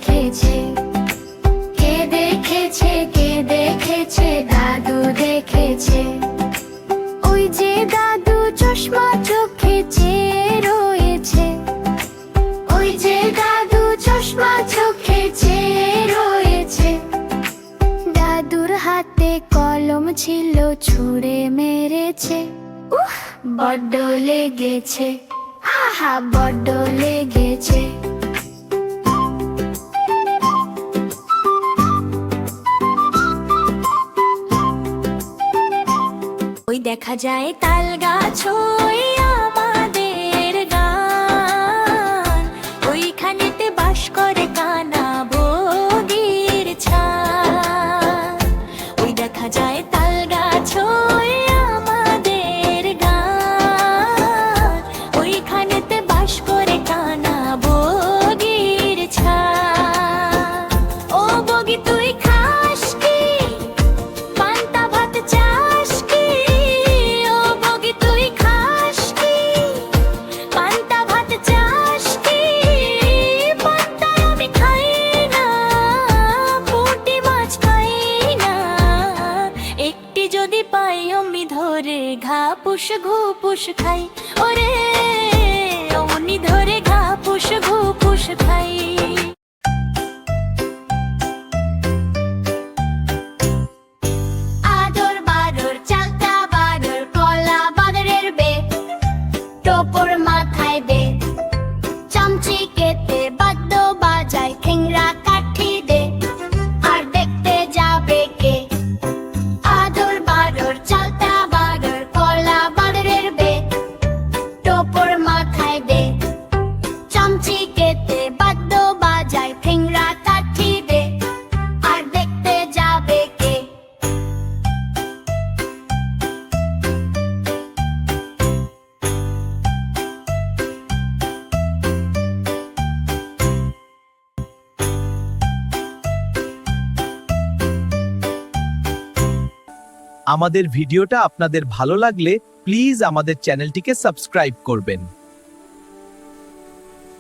দেখেছে, কে দেখেছে, কে দেখেছে, দাদু দেখেছে। ওই যে দাদু চশমা চোখে চেয়ে রয়েছে, ওই যে দাদু চশমা চোখে চেয়ে রয়েছে। দাদুর হাতে কলম ছিল, ছুঁড়ে মেরেছে, উহ বড্ড লেগেছে, আহা বড্ড লেগেছে। ওই দেখা যায় তাল গাছ, ওই আমাদের গান, ওইখানেতে বাস করে কানা বগির ছান। ওই দেখা যায় তাল গাছ, ওই আমাদের গান, ওইখানেতে বাস করে কানা বগির ছান। ও বগি তুই খাস কি পান্তা ভাত চাস কি, ও বগি তুই খাস কি পান্তা ভাত চাস কি। পান্তা আমি খাই না, পুঁটি মাছ খাই না, একটি যদি পাই আমি ধরে ঘাপুস ঘুপুস খাই। ওরে অমনি ধরে ঘাপুস ঘুপুস খাই। আদর বাদর চালতা বাদর, কলা বাদরের বে, টোপর মাথায় দে, চামচি কেটে বাদ্য বাজায়, ঠেংরা কাঠি দে, আর দেখতে যাবে কে। আদর বাদর চালতা বাদর, কলা বাদরের বে, টোপর মাথায় দে, চামচি কেটে বাদ্য বাজায়, ঠেংরা কাঠি দে, আর দেখতে যাবে কে। আমাদের ভিডিওটা আপনাদের ভালো লাগলে প্লিজ আমাদের চ্যানেলটিকে সাবস্ক্রাইব করবেন।